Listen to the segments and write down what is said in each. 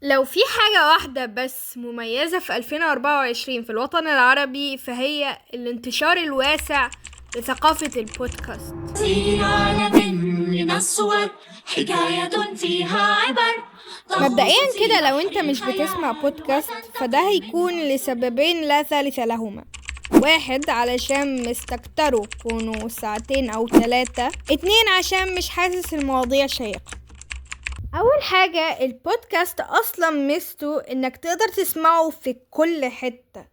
لو في حاجة واحدة بس مميزة في 2024 في الوطن العربي فهي الانتشار الواسع لثقافة البودكاست. في عالم من الصور حكاية فيها عبر. مبدئيا كده لو انت مش بتسمع بودكاست فده هيكون لسببين لا ثالث لهما. 1 علشان مستكتروا كونوا 2 أو 3. 2 عشان مش حاسس المواضيع شيقة. أول حاجة البودكاست أصلا ميزته إنك تقدر تسمعه في كل حتة،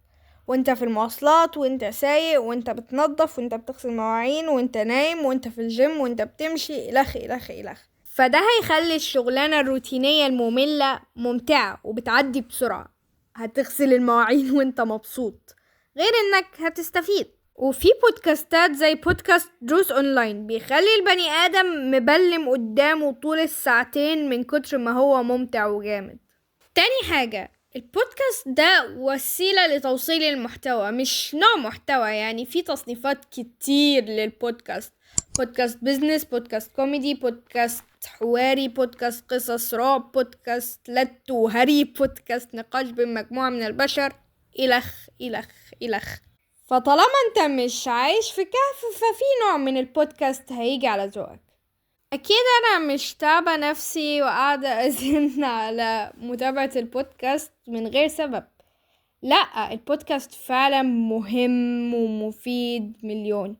وانت في المواصلات وانت سايق وانت بتنظف وانت بتغسل مواعين وانت نايم وانت في الجيم وانت بتمشي إلخ. فده هيخلي الشغلانة الروتينية المملة ممتعة وبتعدي بسرعة. هتغسل المواعين وانت مبسوط، غير انك هتستفيد. وفي بودكاستات زي بودكاست دروس اونلاين بيخلي البني ادم مبلم قدامه طول 2 من كتر ما هو ممتع وجامد. تاني حاجة، البودكاست ده وسيلة لتوصيل المحتوى مش نوع محتوى. يعني في تصنيفات كتير للبودكاست: بودكاست بيزنس، بودكاست كوميدي، بودكاست حواري، بودكاست قصص رعب، بودكاست لت وهري، بودكاست نقاش بين مجموعة من البشر، إلخ. فطالما انت مش عايش في كهف ففي نوع من البودكاست هيجي على ذوقك. اكيد انا مش تعبة نفسي وقاعدة ازن على متابعة البودكاست من غير سبب. لا، البودكاست فعلا مهم ومفيد مليون.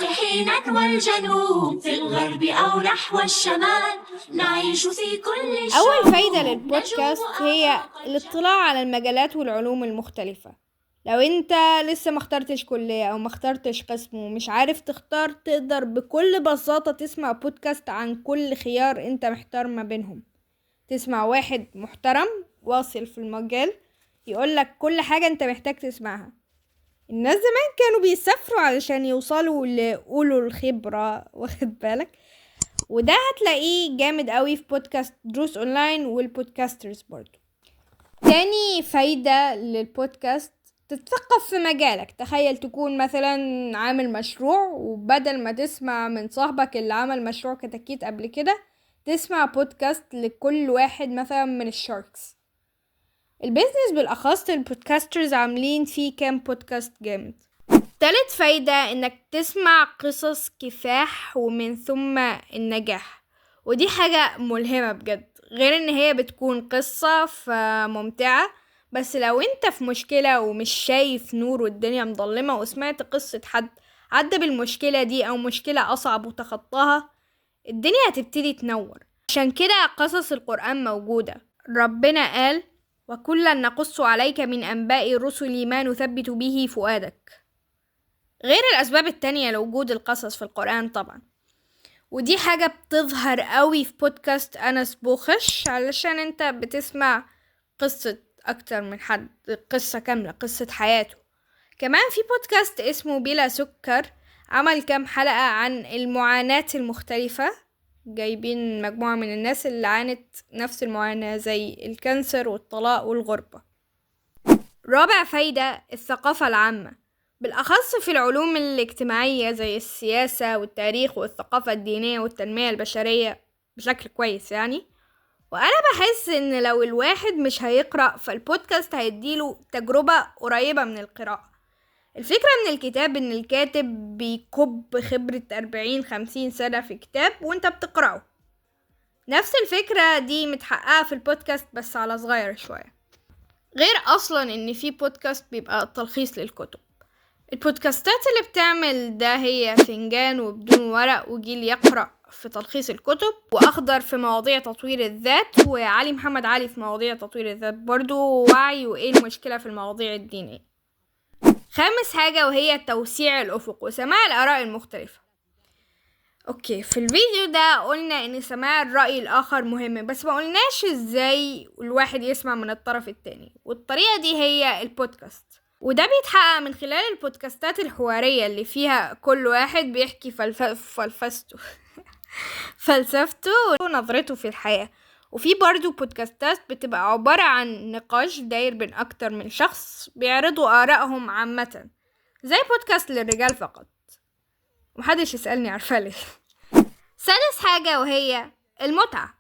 حينك والجنوب في الغرب أو نحو الشمال نعيش في كل الشعوب. اول فايدة للبودكاست هي الاطلاع على المجالات والعلوم المختلفة. لو انت لسه مختارتش كلية او مختارتش قسم ومش عارف تختار، تقدر بكل بساطة تسمع بودكاست عن كل خيار انت محتار ما بينهم. تسمع واحد محترم واصل في المجال يقولك كل حاجة انت محتاج تسمعها. الناس زمان كانوا بيسافروا علشان يوصلوا لأولو الخبرة واخد بالك. وده هتلاقيه جامد قوي في بودكاست دروس اونلاين والبودكاسترز برضو. تاني فايدة للبودكاست، تتثقف في مجالك. تخيل تكون مثلا عامل مشروع، وبدل ما تسمع من صاحبك اللي عمل مشروع كتاكيت قبل كده، تسمع بودكاست لكل واحد مثلا من الشاركس. البيزنس بالأخص البودكاسترز عاملين فيه كام بودكاست جامد. تالت فايدة انك تسمع قصص كفاح ومن ثم النجاح، ودي حاجة ملهمة بجد. غير ان هي بتكون قصة فممتعة، بس لو انت في مشكلة ومش شايف نور والدنيا مظلمة وسمعت قصة حد عدى بالمشكلة دي او مشكلة اصعب وتخطاها، الدنيا هتبتدي تنور. عشان كده قصص القرآن موجودة. ربنا قال: وكلا نقص عليك من أنباء الرسل ما نثبت به فؤادك. غير الأسباب التانية لوجود القصص في القرآن طبعا. ودي حاجة بتظهر قوي في بودكاست أنس بوخش، علشان انت بتسمع قصة أكتر من حد، قصة كاملة، قصة حياته. كمان في بودكاست اسمه بلا سكر، عمل كام حلقة عن المعاناة المختلفة، جايبين مجموعة من الناس اللي عانت نفس المعاناة زي الكانسر والطلاق والغربة. رابع فايدة الثقافة العامة، بالأخص في العلوم الاجتماعية زي السياسة والتاريخ والثقافة الدينية والتنمية البشرية بشكل كويس يعني. وأنا بحس إن لو الواحد مش هيقرأ فالبودكاست هيديله تجربة قريبة من القراءة. الفكرة من الكتاب إن الكاتب بيكب خبرة 40-50 سنة في كتاب وانت بتقرأه. نفس الفكرة دي متحققة في البودكاست بس على صغير شوية. غير أصلا إن في بودكاست بيبقى تلخيص للكتب. البودكاستات اللي بتعمل ده هي فنجان وبدون ورق وجيل يقرأ في تلخيص الكتب، وأخضر في مواضيع تطوير الذات، وعلي محمد علي في مواضيع تطوير الذات برضو، ووعي وإيه المشكلة في المواضيع الدينية. خامس حاجة وهي توسيع الأفق وسماع الآراء المختلفة. اوكي، في الفيديو ده قلنا ان سماع الرأي الآخر مهم، بس ما قلناش ازاي الواحد يسمع من الطرف التاني، والطريقة دي هي البودكاست. وده بيتحقق من خلال البودكاستات الحوارية اللي فيها كل واحد بيحكي فلسفته ونظرته في الحياة. وفي برضو بودكاستات بتبقى عبارة عن نقاش داير بين أكتر من شخص بيعرضوا آرائهم عامة، زي بودكاست للرجال فقط. محدش يسألني عارفة ليه. سادس حاجة وهي المتعة.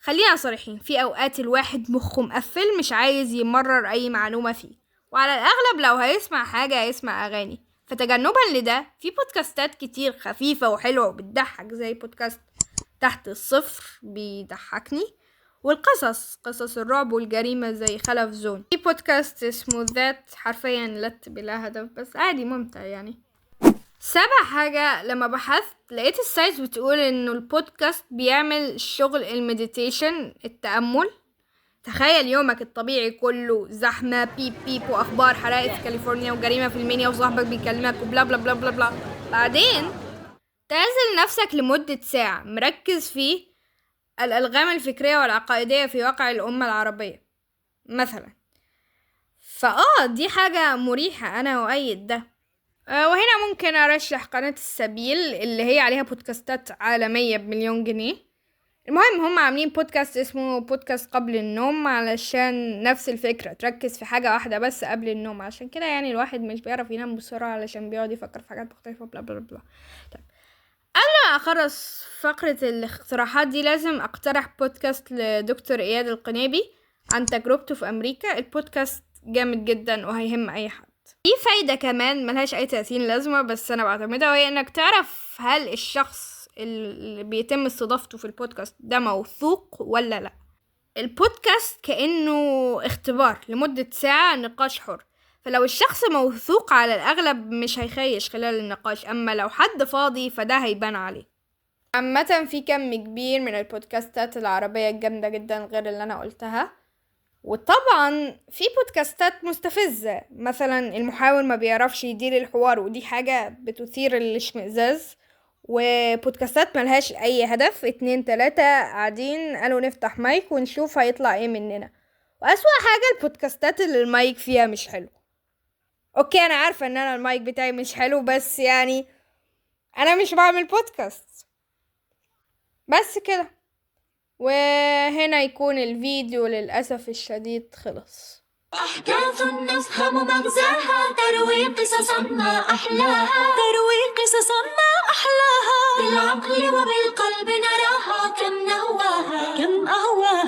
خلينا صريحين، في أوقات الواحد مخه مقفل مش عايز يمرر أي معلومة فيه، وعلى الأغلب لو هيسمع حاجة هيسمع أغاني. فتجنبا لده في بودكاستات كتير خفيفة وحلوة وبتضحك، زي بودكاست تحت الصفر بيضحكني، والقصص قصص الرعب والجريمة زي خلف زون. في بودكاست اسمه ذات، حرفيا لت بلا هدف بس عادي ممتع يعني. سابع حاجة، لما بحثت لقيت السايتس بتقول انه البودكاست بيعمل شغل المديتيشن، التأمل. تخيل يومك الطبيعي كله زحمة، بيب بيب وأخبار حرائق في كاليفورنيا وجريمة في المنيا وصاحبك بيكلمك وبلا بلا بلا بلا بلا. بعدين تعزل نفسك لمدة ساعة مركز فيه الألغام الفكرية والعقائدية في واقع الأمة العربية مثلا. دي حاجة مريحة، أنا أؤيد ده. وهنا ممكن أرشح قناة السبيل اللي هي عليها بودكاستات عالمية ب1,000,000 جنيه. المهم هم عاملين بودكاست اسمه بودكاست قبل النوم، علشان نفس الفكرة، تركز في حاجة واحدة بس قبل النوم. عشان كده يعني الواحد مش بيعرف ينام بسرعة علشان بيقعد يفكر في حاجات مختلفة بلا بلا بلا. طيب قبل ما أخلص فقرة الاقتراحات دي لازم أقترح بودكاست لدكتور إياد القنيبي عن تجربته في أمريكا. البودكاست جامد جدا وهيهم أي حد. في فايدة كمان ملهاش أي 30 لازمة بس أنا بعتمدها، وهي إنك تعرف هل الشخص اللي بيتم استضافته في البودكاست ده موثوق ولا لأ. البودكاست كأنه اختبار لمدة ساعة، نقاش حر، فلو الشخص موثوق على الأغلب مش هيخيش خلال النقاش، أما لو حد فاضي فده هيبان عليه. عامة في كم كبير من البودكاستات العربية الجامدة جدا غير اللي أنا قلتها، وطبعا في بودكاستات مستفزة، مثلا المحاور ما بيعرفش يدير الحوار ودي حاجة بتثير الاشمئزاز، وبودكاستات ملهاش اي هدف، 2 3 قاعدين قالوا نفتح مايك ونشوف هيطلع ايه مننا. واسوأ حاجة البودكاستات اللي المايك فيها مش حلو. اوكي انا عارفة ان انا المايك بتاعي مش حلو، بس يعني انا مش بعمل بودكاست. بس كده، وهنا يكون الفيديو للأسف الشديد خلص. أحداث نفهم مغزاها، تروي قصصا ما أحلاها، تروي قصصا ما أحلاها، بالعقل وبالقلب نراها، كم نهواها كم أهواها.